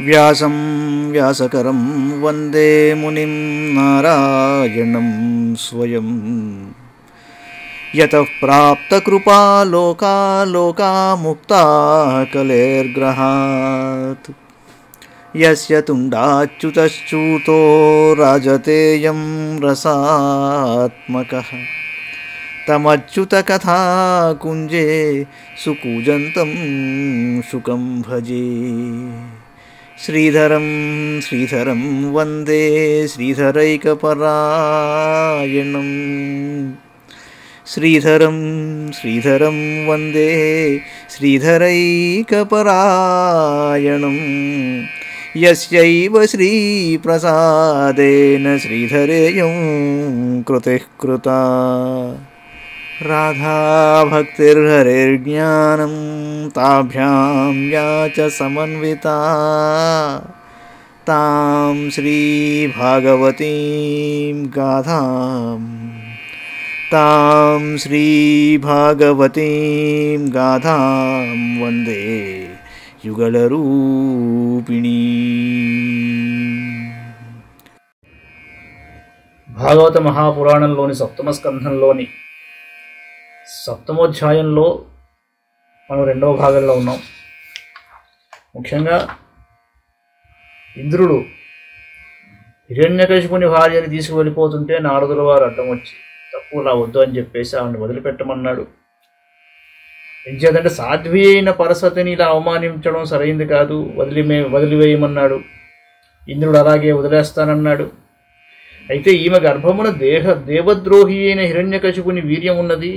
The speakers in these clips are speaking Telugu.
వ్యాసం వ్యాసకరం వందే మునిం నారాయణం స్వయం యతః ప్రాప్తకృపా లోకా లోకాముక్తా కలేర్గ్రహాత్ యస్య తుండాచ్యుతశ్చ్యుతో రాజతేయం రసాత్మకః తమచ్యుతకథాకుంజే సుకూజంతం శుకం భజే. శ్రీధరం శ్రీధరం వందే శ్రీధరైకపరాయణం. శ్రీధరం శ్రీధరం వందే శ్రీధరైకపరాయణం. యస్యైవ శ్రీప్రసాదేన శ్రీధరేయం కృతిః కృతా. రాధా భక్తిర్హరిర్జ్ఞానం తాభ్యాం యా చ సమన్వితా తాం శ్రీభాగవతీం గాథాం వందే యుగళరూపిణీ. భాగవత మహాపురాణంలోని సప్తమ స్కంధంలోని సప్తమోధ్యాయంలో మనం రెండవ భాగంలో ఉన్నాం. ముఖ్యంగా ఇంద్రుడు హిరణ్యకశిపుని భార్యని తీసుకువెళ్ళిపోతుంటే నారదుల వారు అడ్డం వచ్చి తప్పు ఇలా వద్దు అని చెప్పేసి ఆవిడని వదిలిపెట్టమన్నాడు. ఎంచేతంటే సాధ్వి అయిన పరసతిని ఇలా అవమానించడం సరైంది కాదు, వదిలివేయమన్నాడు. ఇంద్రుడు అలాగే వదిలేస్తానన్నాడు. అయితే ఈమె గర్భమున దేవద్రోహి అయిన హిరణ్యకశిపుని వీర్యం ఉన్నది,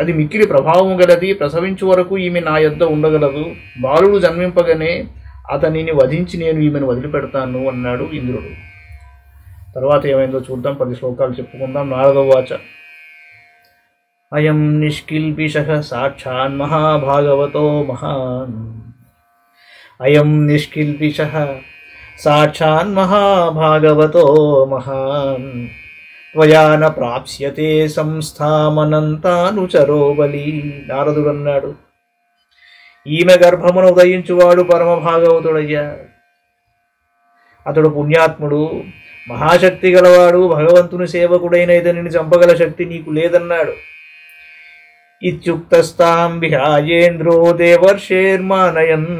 అది మిక్కిలి ప్రభావం గలది, ప్రసవించు వరకు ఈమె నా యొద్ద ఉండగలదు. బాలుడు జన్మింపగానే అతనిని వధించి నేను ఈమెను వదిలిపెడతాను అన్నాడు ఇంద్రుడు. తర్వాత ఏమైందో చూద్దాం, 10 శ్లోకాలు చెప్పుకుందాం. నారదోవాచ అయం నిష్కిల్పిషః సాక్షాన్ మహాభాగవతో మహాన్. అయం నిష్కిల్పిషః సాక్షాన్ మహాభాగవతో మహాన్. త్వయా న ప్రాప్స్యతే సంస్థామనంతానుచరో బలి. నారదుడు అన్నాడు, ఈమె గర్భమును ఉదయించువాడు పరమ భాగవతుడయ్యా. అతడు పుణ్యాత్ముడు, మహాశక్తి గలవాడు, భగవంతుని సేవకుడైన ఇతనిని చంపగల శక్తి నీకు లేదన్నాడు. ఇత్యుక్తస్తాం విహాయేంద్రో దేవర్షేర్మానయన్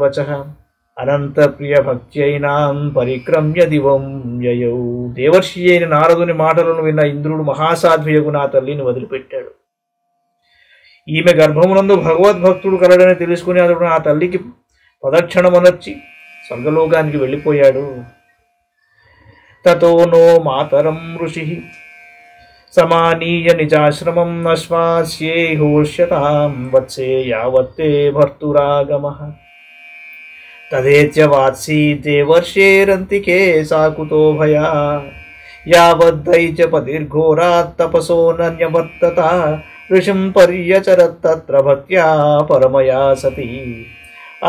వచః అనంత ప్రియ భక్త్యైనాం పరిక్రమ్య దివం యయౌ. దేవర్షి అయిన నారదుని మాటలను విన్న ఇంద్రుడు మహాసాధ్వియకు నా తల్లిని వదిలిపెట్టాడు. ఈమె గర్భమునందు భగవద్భక్తుడు కలడని తెలుసుకుని అతడు నా తల్లికి ప్రదక్షిణమనొచ్చి స్వర్గలోకానికి వెళ్ళిపోయాడు. తతో నో మాతరం ఋషి సమానీయ నిజాశ్రమం అశ్వాస్యేహోష్యతాం వత్సే యావత్తే భర్తురాగమః. తదేత్య వాత్సీ దేవర్షేరంతికే సాకుతో భయా యావద్దైచ పతిర్ఘోరాత్ తపసో నన్యవర్తత ఋషిం పర్యచరత్తత్ర భక్త్యా పరమయా సతి.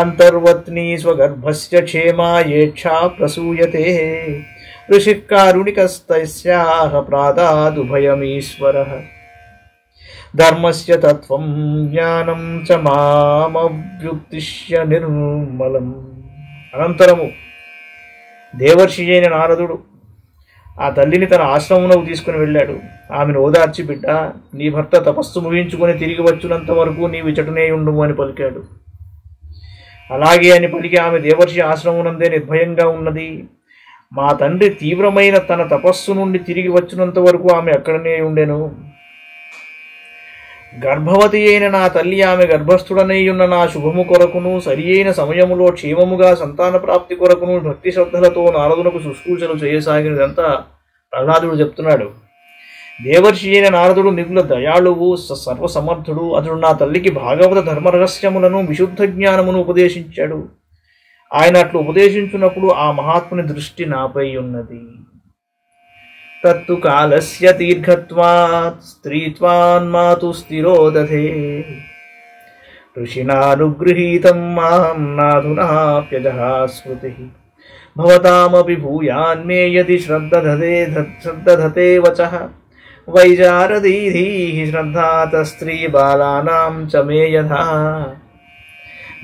అంతర్వత్నీ స్వగర్భస్య క్షేమాయేక్షా ప్రసూయతే ఋషిః కారుణికస్తస్యాః ప్రాదాదుభయమీశ్వరః. ధర్మస్య తత్వం జ్ఞానం చ మామవ్యుక్తిష్య నిర్మలం. అనంతరము దేవర్షి అయిన నారదుడు ఆ తల్లిని తన ఆశ్రమమునకు తీసుకుని వెళ్ళాడు. ఆమెను ఓదార్చి, బిడ్డ, నీ భర్త తపస్సు ముగించుకొని తిరిగి వచ్చినంత వరకు నీవు ఇచటనే ఉండుము అని పలికాడు. అలాగే అని పలికి ఆమె దేవర్షి ఆశ్రమమునందే నిర్భయంగా ఉన్నది. మా తండ్రి తీవ్రమైన తన తపస్సు నుండి తిరిగి వచ్చినంత వరకు ఆమె అక్కడనే ఉండెను. గర్భవతి అయిన నా తల్లి ఆమె గర్భస్థుడనై ఉన్న నా శుభము కొరకును సరి అయిన సమయములో క్షేమముగా సంతాన ప్రాప్తి కొరకును భక్తి శ్రద్ధలతో నారదునకు శుశ్రూషలు చేయసాగినదంతా ప్రహ్లాదుడు చెప్తున్నాడు. దేవర్షి అయిన నారదుడు మిగుల దయాళువు, సర్వసమర్థుడు. అతడు నా తల్లికి భాగవత ధర్మరహస్యములను విశుద్ధ జ్ఞానమును ఉపదేశించాడు. ఆయన అట్లు ఉపదేశించున్నప్పుడు ఆ మహాత్ముని దృష్టి నాపై ఉన్నది. తత్తు కాలస్య దీర్ఘత్వాత్ స్త్రీత్వాన్మాతు స్థిరోదధే ఋషినానుగృహీతం మాం నాధునాప్యజః స్మృతిః. భవతామపి భూయాన్మే యది శ్రద్ధధతే వచః వైజారదీధీః శ్రద్ధాత స్త్రీ బాలానాం చ మే యథా.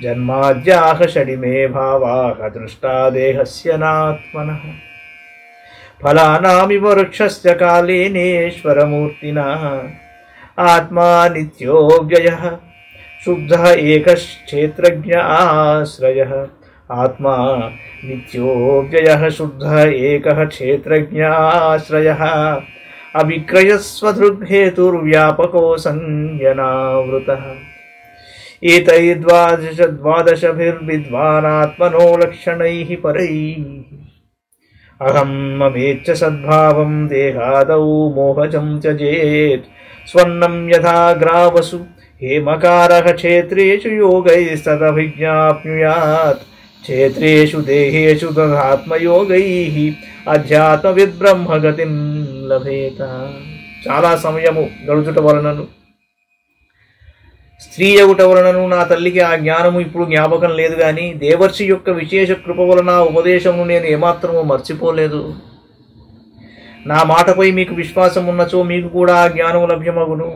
జన్మాద్యాః షడిమే భావాః దృష్టా దేహస్య నాత్మనః ఫలానామివ వృక్షస్య కాలేనేశ్వరమూర్తినః ఆత్మా నిత్యో వ్యయః శుద్ధః ఏకశ్చేత్రజ్ఞ ఆశ్రయః ఆత్మా నిత్యో వ్యయః శుద్ధః ఏకః క్షేత్రజ్ఞ ఆశ్రయః అవిక్రయస్వదృగ్హేతుర్వ్యాపకో సంజ్ఞనావృతః ఏతైర్ద్వాదశభిర్విద్వానాత్మనో లక్షణైః పరైః అహం మమేచ్చ సద్భావం దేహాదౌ మోహజం త్యజేత్ స్వర్ణం యథా గ్రావసు హేమకారః క్షేత్రేషు యోగైస్తదభిజ్ఞాప్నుయాత్ క్షేత్రేషు దేహేషు తదాత్మయోగైః అధ్యాత్మవిద్బ్రహ్మగతిం లభేత. చాలా సమయము గడుచుట వలనను స్త్రీ అగుట వలనను నా తల్లికి ఆ జ్ఞానము ఇప్పుడు జ్ఞాపకం లేదు, కానీ దేవర్షి యొక్క విశేష కృప వలన ఉపదేశము నేను ఏమాత్రము మర్చిపోలేదు. నా మాటపై మీకు విశ్వాసం ఉన్నచో మీకు కూడా ఆ జ్ఞానము లభ్యమగును.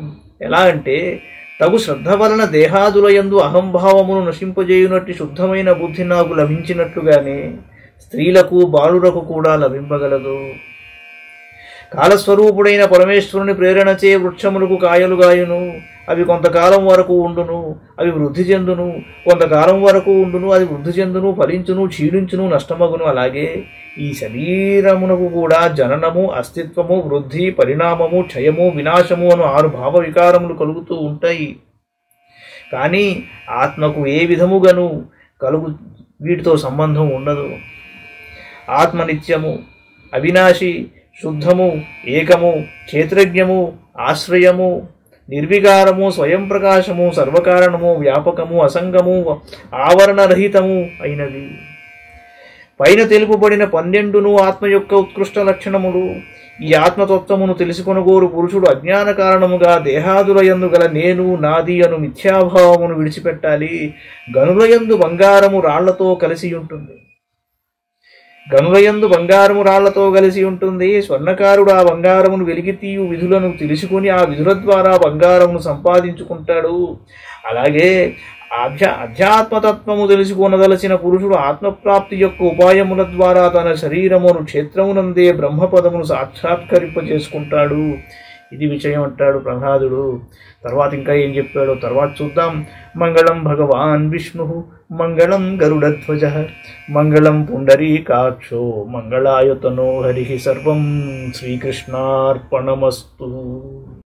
ఎలా అంటే, తగు శ్రద్ధ వలన దేహాదులయందు అహంభావమును నశింపజేయునట్టి శుద్ధమైన బుద్ధి నాకు లభించినట్లుగానే స్త్రీలకు బాలురకు కూడా లభింపగలదు. కాలస్వరూపుడైన పరమేశ్వరుని ప్రేరణచే వృక్షములకు కాయలుగాయును, అవి కొంతకాలం వరకు ఉండును, అవి వృద్ధి చెందును, కొంతకాలం వరకు ఉండును, అది వృద్ధి చెందును, ఫలించును, క్షీణించును, నష్టమగును. అలాగే ఈ శరీరమునకు కూడా జననము, అస్తిత్వము, వృద్ధి, పరిణామము, క్షయము, వినాశము అను 6 భావ వికారములు కలుగుతూ ఉంటాయి. కానీ ఆత్మకు ఏ విధముగాను వీటితో సంబంధం ఉండదు. ఆత్మ నిత్యము, అవినాశి, శుద్ధము, ఏకము, క్షేత్రజ్ఞము, ఆశ్రయము, నిర్వికారము, స్వయం ప్రకాశము, సర్వకారణము, వ్యాపకము, అసంగము, ఆవరణరహితము అయినది. పైన తెలుపబడిన 12 ఆత్మ యొక్క ఉత్కృష్ట లక్షణములు. ఈ ఆత్మతత్వమును తెలుసుకొనగోరు పురుషుడు అజ్ఞాన కారణముగా దేహాదులయందు గల నేను, నాది అను మిథ్యాభావమును విడిచిపెట్టాలి. గనులయందు బంగారము రాళ్లతో కలిసి ఉంటుంది. స్వర్ణకారుడు ఆ బంగారమును వెలిగితీయు విధులను తెలుసుకుని ఆ విధుల ద్వారా బంగారమును సంపాదించుకుంటాడు. అలాగే అధ్యాత్మతత్వము తెలుసుకొనదలసిన పురుషుడు ఆత్మప్రాప్తి యొక్క ఉపాయముల ద్వారా తన శరీరమును క్షేత్రమునందే బ్రహ్మపదమును సాక్షాత్కరింపజేసుకుంటాడు. ఇది విషయం అంటాడు ప్రహ్లాదుడు. తర్వాత ఇంకా ఏం చెప్పాడో తర్వాత చూద్దాం. మంగళం భగవాన్ విష్ణు, మంగళం గరుడధ్వజ, మంగళం పుండరీకాక్షో, మంగళాయతనో హరి. సర్వం శ్రీకృష్ణార్పణమస్తు.